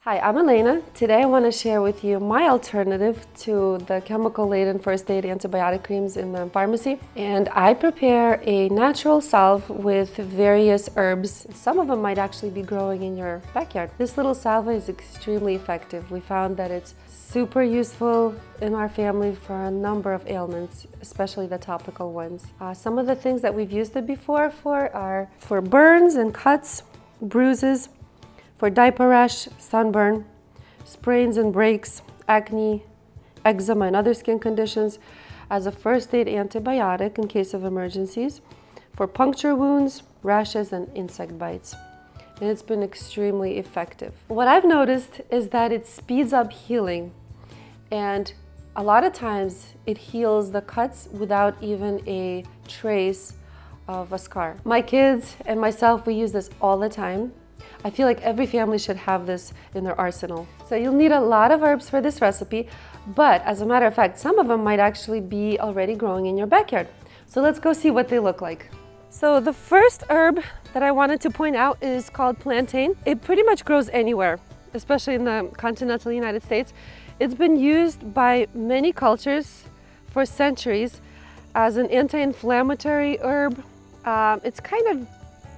Hi, I'm Elena. Today I want to share with you my alternative to the chemical-laden first aid antibiotic creams in the pharmacy. And I prepare a natural salve with various herbs. Some of them might actually be growing in your backyard. This little salve is extremely effective. We found that it's super useful in our family for a number of ailments, especially the topical ones. Some of the things that we've used it before for are for burns and cuts, bruises, for diaper rash, sunburn, sprains and breaks, acne, eczema, and other skin conditions, as a first aid antibiotic in case of emergencies, for puncture wounds, rashes, and insect bites. And it's been extremely effective. What I've noticed is that it speeds up healing, and a lot of times it heals the cuts without even a trace of a scar. My kids and myself, we use this all the time. I feel like every family should have this in their arsenal. So you'll need a lot of herbs for this recipe, but as a matter of fact, some of them might actually be already growing in your backyard. So let's go see what they look like. So the first herb that I wanted to point out is called plantain. It pretty much grows anywhere, especially in the continental United States. It's been used by many cultures for centuries as an anti-inflammatory herb. It's kind of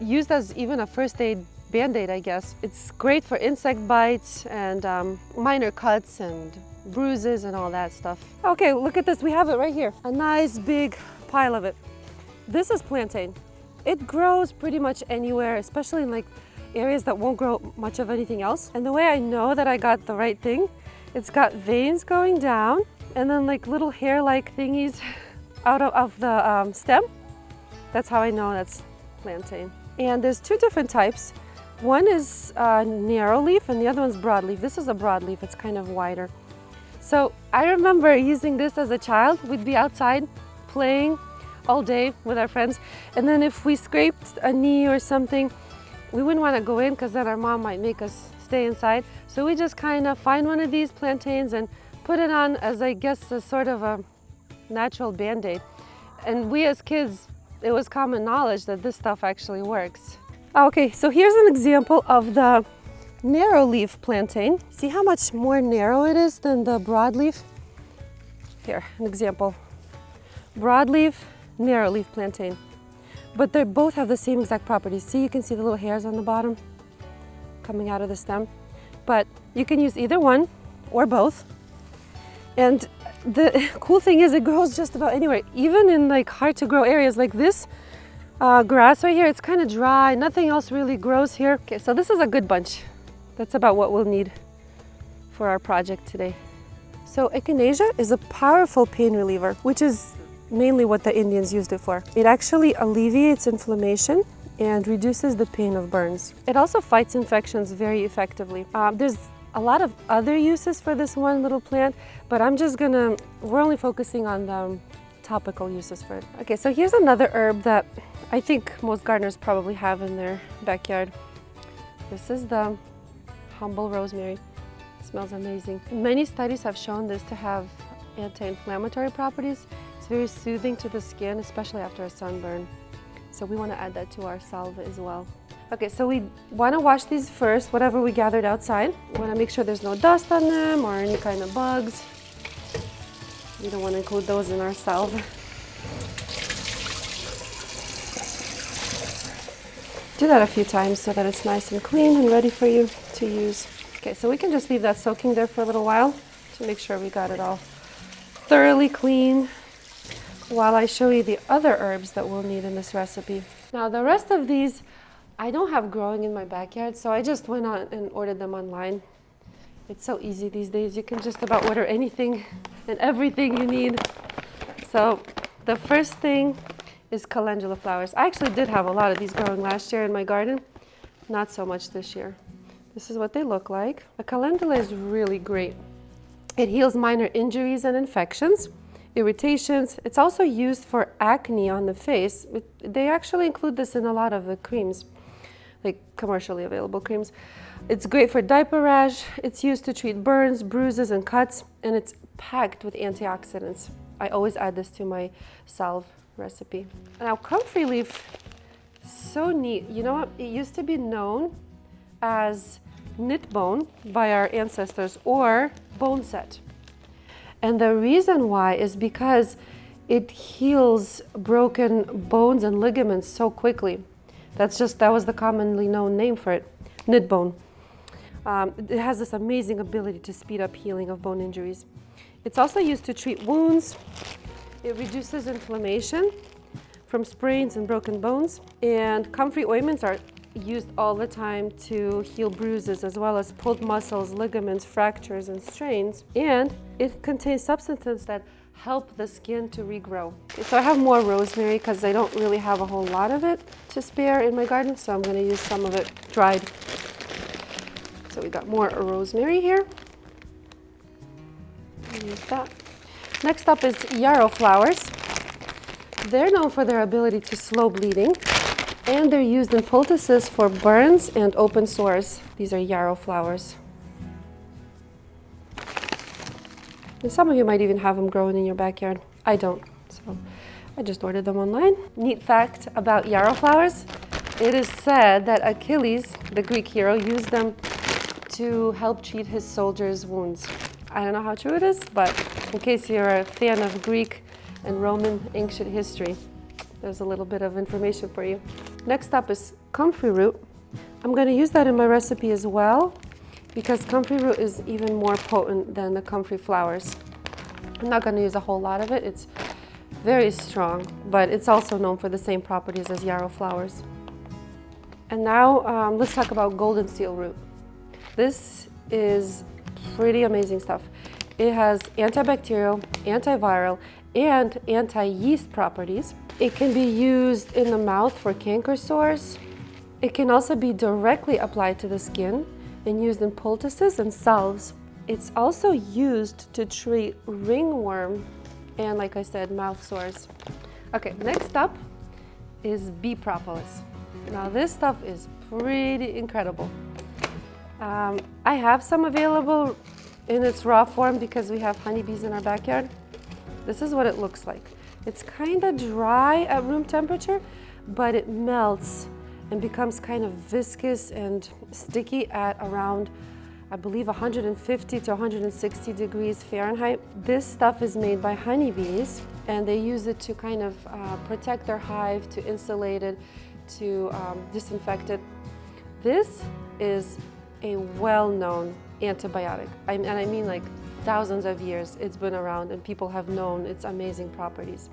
used as even a first aid Band-Aid, I guess. It's great for insect bites and minor cuts and bruises and all that stuff. Okay, look at this. We have it right here. A nice big pile of it. This is plantain. It grows pretty much anywhere, especially in like areas that won't grow much of anything else. And the way I know that I got the right thing, it's got veins going down and then like little hair-like thingies out of the stem. That's how I know that's plantain. And there's two different types. One is narrow leaf and the other one's broadleaf. This is a broadleaf, it's kind of wider. So I remember using this as a child. We'd be outside playing all day with our friends. And then if we scraped a knee or something, we wouldn't want to go in because then our mom might make us stay inside. So we just kind of find one of these plantains and put it on as, I guess, a sort of a natural Band-Aid. And we as kids, it was common knowledge that this stuff actually works. Okay, so here's an example of the narrow leaf plantain. See how much more narrow it is than the broadleaf? Here, an example. Broadleaf, narrow leaf plantain. But they both have the same exact properties. See, you can see the little hairs on the bottom coming out of the stem. But you can use either one or both. And the cool thing is it grows just about anywhere, even in like hard to grow areas like this. Grass right here, it's kind of dry, nothing else really grows here. Okay, so this is a good bunch. That's about what we'll need for our project today. So echinacea is a powerful pain reliever, which is mainly what the Indians used it for. It actually alleviates inflammation and reduces the pain of burns. It also fights infections very effectively. There's a lot of other uses for this one little plant, but we're only focusing on the topical uses for it. Okay, so here's another herb that I think most gardeners probably have in their backyard. This is the humble rosemary. It smells amazing. Many studies have shown this to have anti-inflammatory properties. It's very soothing to the skin, especially after a sunburn. So we want to add that to our salve as well. Okay, so we want to wash these first, whatever we gathered outside. We want to make sure there's no dust on them or any kind of bugs. We don't want to include those in our salve. Do that a few times so that it's nice and clean and ready for you to use. Okay, so we can just leave that soaking there for a little while to make sure we got it all thoroughly clean while I show you the other herbs that we'll need in this recipe. Now the rest of these I don't have growing in my backyard, so I just went on and ordered them online. It's so easy these days. You can just about order anything and everything you need. So the first thing is calendula flowers. I actually did have a lot of these growing last year in my garden. Not so much this year. This is what they look like. A calendula is really great. It heals minor injuries and infections, irritations. It's also used for acne on the face. They actually include this in a lot of the creams, like commercially available creams. It's great for diaper rash. It's used to treat burns, bruises, and cuts, and it's packed with antioxidants. I always add this to my salve recipe. Now, comfrey leaf, so neat. You know what? It used to be known as knit bone by our ancestors or bone set. And the reason why is because it heals broken bones and ligaments so quickly. That was the commonly known name for it, knit bone. It has this amazing ability to speed up healing of bone injuries. It's also used to treat wounds. It reduces inflammation from sprains and broken bones. And comfrey ointments are used all the time to heal bruises as well as pulled muscles, ligaments, fractures, and strains. And it contains substances that help the skin to regrow. So I have more rosemary because I don't really have a whole lot of it to spare in my garden, so I'm going to use some of it dried. So we got more rosemary here. Use that. Next up is yarrow flowers. They're known for their ability to slow bleeding, and they're used in poultices for burns and open sores. These are yarrow flowers. And some of you might even have them growing in your backyard. I don't, so I just ordered them online. Neat fact about yarrow flowers, it is said that Achilles, the Greek hero, used them to help treat his soldiers' wounds. I don't know how true it is, but in case you're a fan of Greek and Roman ancient history, there's a little bit of information for you. Next up is comfrey root. I'm going to use that in my recipe as well, because comfrey root is even more potent than the comfrey flowers. I'm not going to use a whole lot of it. It's very strong, but it's also known for the same properties as yarrow flowers. And now let's talk about golden seal root. This is pretty amazing stuff. It has antibacterial, antiviral, and anti-yeast properties. It can be used in the mouth for canker sores. It can also be directly applied to the skin and used in poultices and salves. It's also used to treat ringworm and, like I said, mouth sores. Okay, next up is bee propolis. Now this stuff is pretty incredible. I have some available in its raw form because we have honeybees in our backyard. This is what it looks like. It's kind of dry at room temperature, but it melts and becomes kind of viscous and sticky at around, I believe, 150 to 160 degrees Fahrenheit. This stuff is made by honeybees, and they use it to kind of protect their hive, to insulate it, to disinfect it. This is a well-known antibiotic, and I mean like thousands of years it's been around and people have known its amazing properties.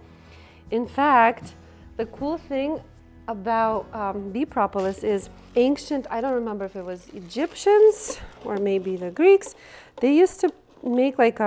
In fact, the cool thing about bee propolis is ancient, I don't remember if it was Egyptians or maybe the Greeks, they used to make like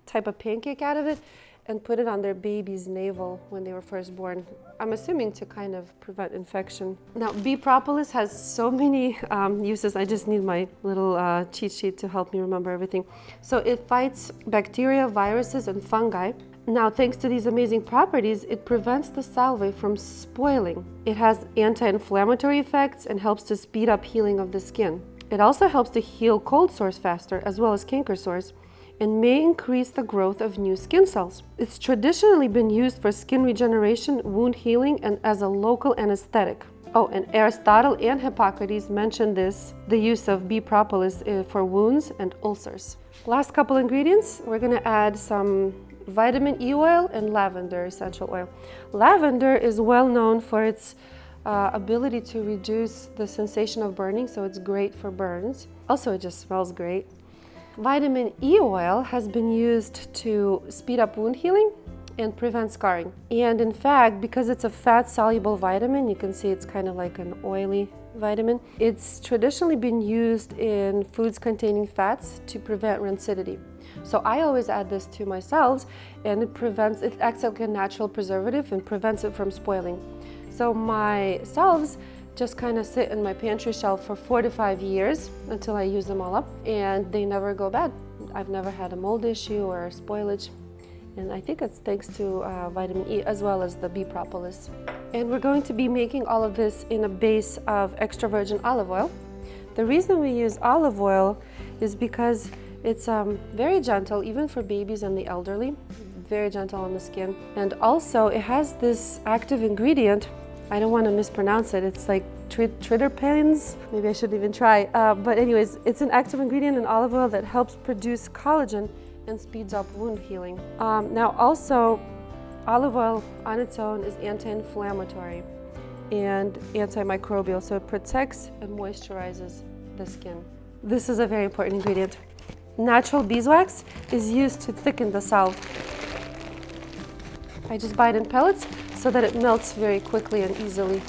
type of pancake out of it and put it on their baby's navel when they were first born. I'm assuming to kind of prevent infection. Now, bee propolis has so many uses. I just need my little cheat sheet to help me remember everything. So it fights bacteria, viruses, and fungi. Now, thanks to these amazing properties, it prevents the salve from spoiling. It has anti-inflammatory effects and helps to speed up healing of the skin. It also helps to heal cold sores faster, as well as canker sores, and may increase the growth of new skin cells. It's traditionally been used for skin regeneration, wound healing, and as a local anesthetic. Oh, and Aristotle and Hippocrates mentioned the use of bee propolis for wounds and ulcers. Last couple ingredients, we're gonna add some vitamin E oil and lavender essential oil. Lavender is well known for its ability to reduce the sensation of burning, so it's great for burns. Also, it just smells great. Vitamin E oil has been used to speed up wound healing and prevent scarring. And in fact, because it's a fat-soluble vitamin, you can see it's kind of like an oily vitamin. It's traditionally been used in foods containing fats to prevent rancidity. So I always add this to my salves, and it acts like a natural preservative and prevents it from spoiling. So my salves just kind of sit in my pantry shelf for 4 to 5 years until I use them all up, and they never go bad. I've never had a mold issue or spoilage, and I think it's thanks to vitamin E as well as the bee propolis. And we're going to be making all of this in a base of extra virgin olive oil. The reason we use olive oil is because it's very gentle, even for babies and the elderly, very gentle on the skin. And also it has this active ingredient I don't want to mispronounce it. It's like triterpenes. Maybe I shouldn't even try. But anyways, it's an active ingredient in olive oil that helps produce collagen and speeds up wound healing. Now also, olive oil on its own is anti-inflammatory and antimicrobial, so it protects and moisturizes the skin. This is a very important ingredient. Natural beeswax is used to thicken the salve. I just buy it in pellets so that it melts very quickly and easily.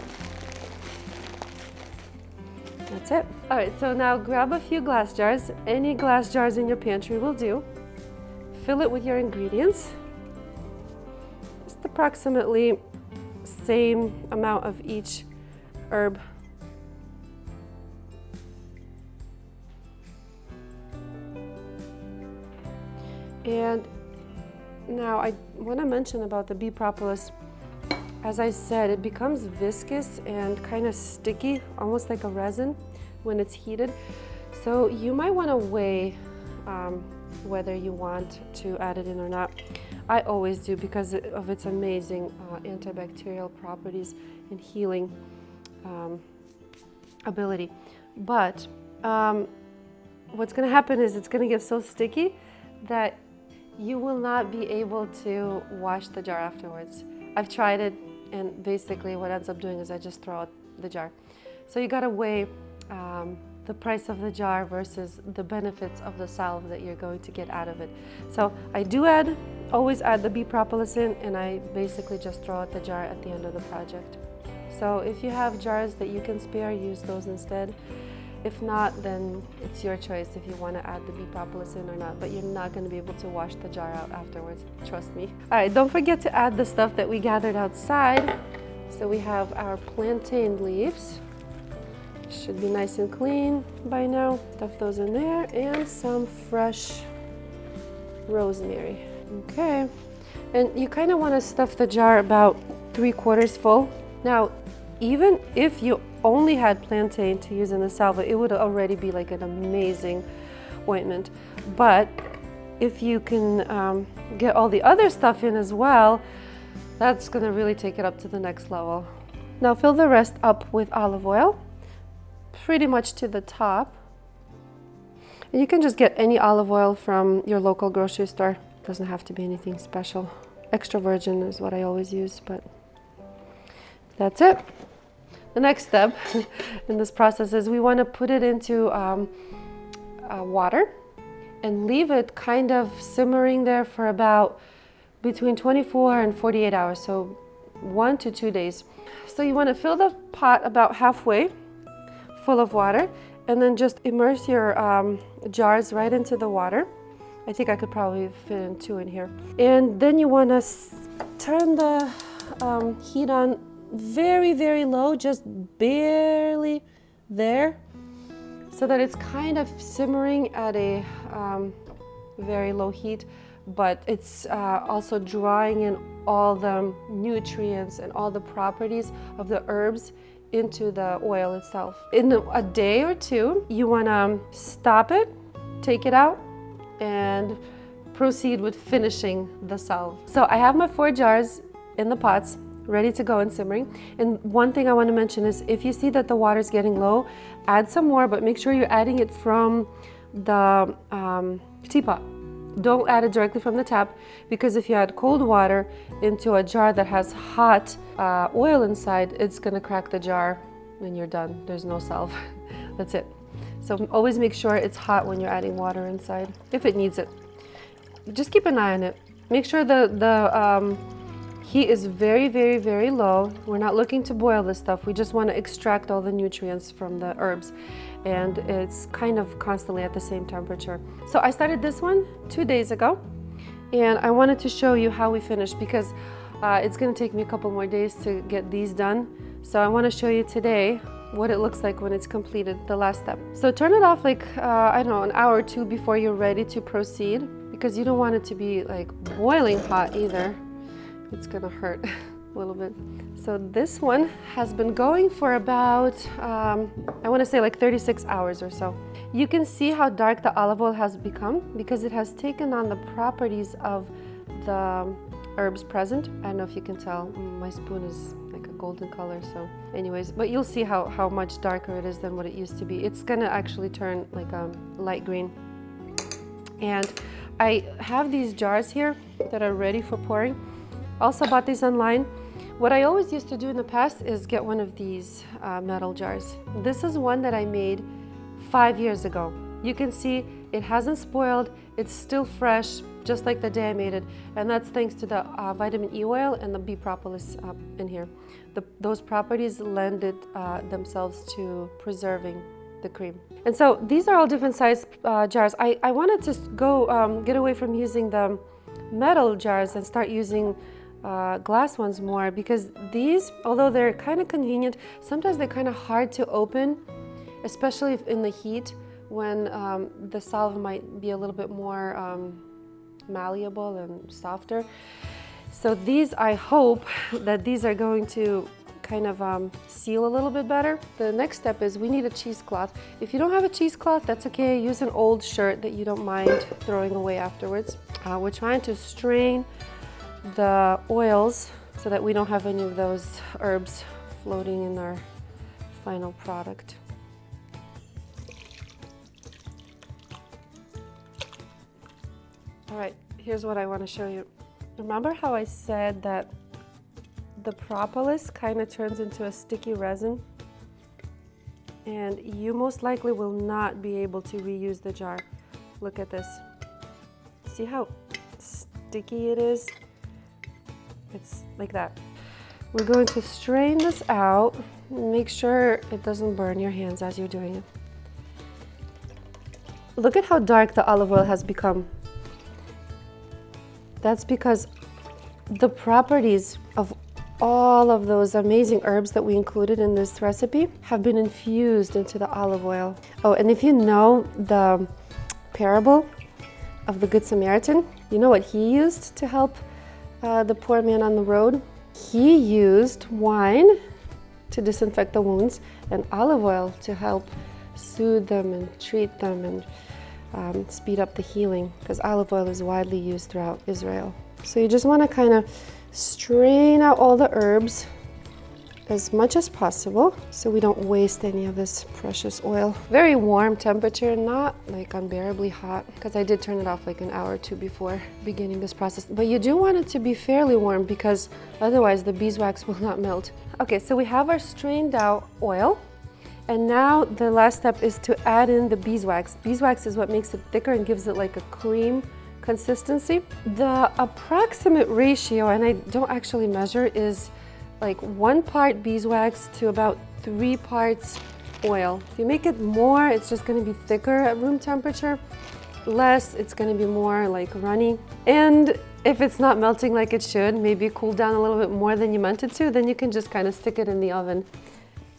That's it. All right, so now grab a few glass jars. Any glass jars in your pantry will do. Fill it with your ingredients. Just approximately same amount of each herb. And now I want to mention about the bee propolis. As I said, it becomes viscous and kind of sticky, almost like a resin when it's heated. So you might want to weigh whether you want to add it in or not. I always do because of its amazing antibacterial properties and healing ability. But what's going to happen is it's going to get so sticky that you will not be able to wash the jar afterwards. I've tried it, and basically what ends up doing is I just throw out the jar. So you gotta weigh the price of the jar versus the benefits of the salve that you're going to get out of it. So I do always add the bee propolis in, and I basically just throw out the jar at the end of the project. So if you have jars that you can spare, use those instead. If not, then it's your choice if you want to add the bee propolis in or not, but you're not going to be able to wash the jar out afterwards, trust me. All right, don't forget to add the stuff that we gathered outside. So we have our plantain leaves. Should be nice and clean by now. Stuff those in there, and some fresh rosemary. Okay, and you kind of want to stuff the jar about 3/4 full. Now, even if you only had plantain to use in the salve, it would already be like an amazing ointment. But if you can get all the other stuff in as well, that's going to really take it up to the next level. Now fill the rest up with olive oil, pretty much to the top. And you can just get any olive oil from your local grocery store. It doesn't have to be anything special. Extra virgin is what I always use, but that's it. The next step in this process is we want to put it into water and leave it kind of simmering there for about between 24 and 48 hours, so 1 to 2 days. So you want to fill the pot about halfway full of water, and then just immerse your jars right into the water. I think I could probably fit in 2 in here. And then you want to turn the heat on very, very low, just barely there, so that it's kind of simmering at a very low heat, but it's also drawing in all the nutrients and all the properties of the herbs into the oil itself. In a day or two, you want to stop it, take it out, and proceed with finishing the salve. So I have my 4 jars in the pots ready to go and simmering. And one thing I want to mention is if you see that the water is getting low, add some more, but make sure you're adding it from the teapot. Don't add it directly from the tap, because if you add cold water into a jar that has hot oil inside, it's going to crack the jar and you're done. There's no salve. That's it. So always make sure it's hot when you're adding water inside, if it needs it. Just keep an eye on it. Make sure the heat is very, very, very low. We're not looking to boil this stuff. We just want to extract all the nutrients from the herbs. And it's kind of constantly at the same temperature. So I started this one 2 days ago, and I wanted to show you how we finished, because it's going to take me a couple more days to get these done. So I want to show you today what it looks like when it's completed, the last step. So turn it off like, I don't know, an hour or 2 before you're ready to proceed, because you don't want it to be like boiling hot either. It's gonna hurt a little bit. So this one has been going for about, I wanna say like 36 hours or so. You can see how dark the olive oil has become because it has taken on the properties of the herbs present. I don't know if you can tell, my spoon is like a golden color. So anyways, but you'll see how much darker it is than what it used to be. It's gonna actually turn like a light green. And I have these jars here that are ready for pouring. Also bought these online. What I always used to do in the past is get one of these metal jars. This is one that I made 5 years ago. You can see it hasn't spoiled, it's still fresh, just like the day I made it. And that's thanks to the vitamin E oil and the bee propolis in here. Those properties lend themselves to preserving the cream. And so these are all different size jars. I wanted to go get away from using the metal jars and start using glass ones more, because these, although they're kind of convenient, sometimes they're kind of hard to open, especially if in the heat when the salve might be a little bit more malleable and softer. So these, I hope that these are going to kind of seal a little bit better. The next step is we need a cheesecloth. If you don't have a cheesecloth, that's okay. Use an old shirt that you don't mind throwing away afterwards. We're trying to strain the oils so that we don't have any of those herbs floating in our final product. All right, here's what I want to show you. Remember how I said that the propolis kind of turns into a sticky resin? And you most likely will not be able to reuse the jar. Look at this. See how sticky it is? It's like that. We're going to strain this out. Make sure it doesn't burn your hands as you're doing it. Look at how dark the olive oil has become. That's because the properties of all of those amazing herbs that we included in this recipe have been infused into the olive oil. Oh, and if you know the parable of the Good Samaritan, you know what he used to help the poor man on the road? He used wine to disinfect the wounds and olive oil to help soothe them and treat them and speed up the healing, because olive oil is widely used throughout Israel. So you just want to kind of strain out all the herbs as much as possible so we don't waste any of this precious oil. Very warm temperature, not like unbearably hot, because I did turn it off like an hour or two before beginning this process. But you do want it to be fairly warm, because otherwise the beeswax will not melt. Okay, so we have our strained out oil. And now the last step is to add in the beeswax. Beeswax is what makes it thicker and gives it like a cream consistency. The approximate ratio, and I don't actually measure, is like 1 part beeswax to about 3 parts oil. If you make it more, it's just going to be thicker at room temperature. Less, it's going to be more like runny. And if it's not melting like it should, maybe cool down a little bit more than you meant it to, then you can just kind of stick it in the oven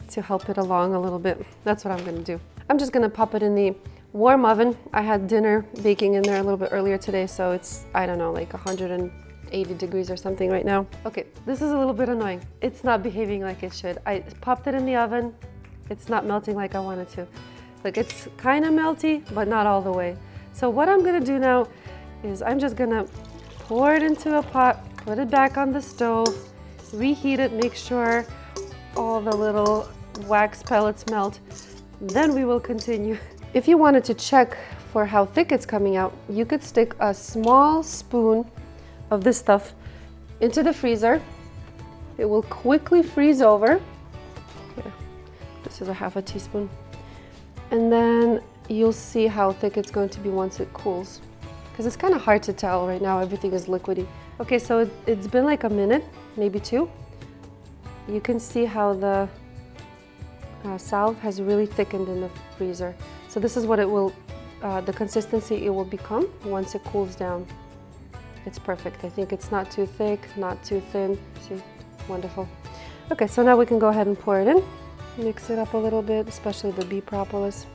to help it along a little bit. That's what I'm going to do. I'm just going to pop it in the warm oven. I had dinner baking in there a little bit earlier today, so it's, I don't know, like 180 degrees or something right now. Okay, this is a little bit annoying. It's not behaving like it should. I popped it in the oven. It's not melting like I wanted to. Like, it's kind of melty, but not all the way. So what I'm going to do now is I'm just going to pour it into a pot, put it back on the stove, reheat it, make sure all the little wax pellets melt. Then we will continue. If you wanted to check for how thick it's coming out, you could stick a small spoon of this stuff into the freezer. It will quickly freeze over. Here, this is a half a teaspoon. And then you'll see how thick it's going to be once it cools, because it's kind of hard to tell right now. Everything is liquidy. Okay, so it's been like a minute, maybe 2. You can see how the salve has really thickened in the freezer. So this is what it will, the consistency it will become once it cools down. It's perfect. I think it's not too thick, not too thin. See, wonderful. Okay, so now we can go ahead and pour it in. Mix it up a little bit, especially the bee propolis.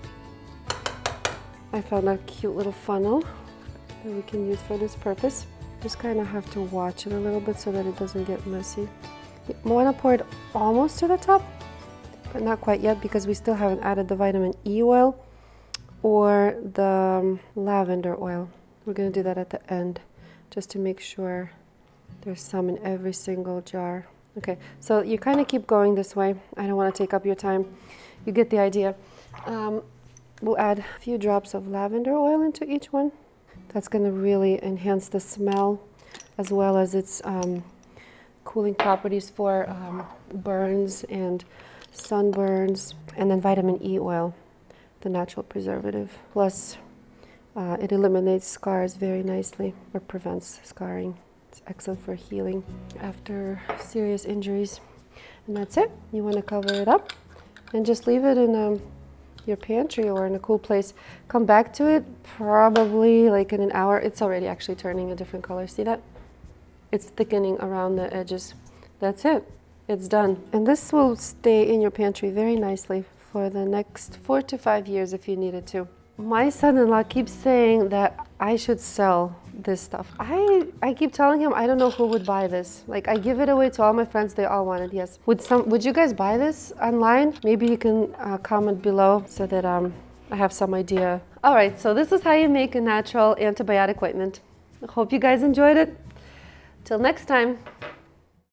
I found a cute little funnel that we can use for this purpose. Just kind of have to watch it a little bit so that it doesn't get messy. You want to pour it almost to the top, but not quite yet, because we still haven't added the vitamin E oil or the lavender oil. We're going to do that at the end, just to make sure there's some in every single jar Okay, so you kind of keep going this way. I don't want to take up your time. You get the idea. We'll add a few drops of lavender oil into each one. That's going to really enhance the smell as well as its cooling properties for burns and sunburns. And then vitamin E oil, the natural preservative. Plus, it eliminates scars very nicely or prevents scarring. It's excellent for healing after serious injuries. And that's it. You want to cover it up and just leave it in your pantry or in a cool place. Come back to it probably like in an hour. It's already actually turning a different color. See that? It's thickening around the edges. That's it. It's done. And this will stay in your pantry very nicely for the next 4 to 5 years if you needed to. My son-in-law keeps saying that I should sell this stuff. I keep telling him I don't know who would buy this. Like, I give it away to all my friends. They all want it, yes. Would you guys buy this online? Maybe you can comment below so that I have some idea. All right, so this is how you make a natural antibiotic ointment. I hope you guys enjoyed it. Till next time.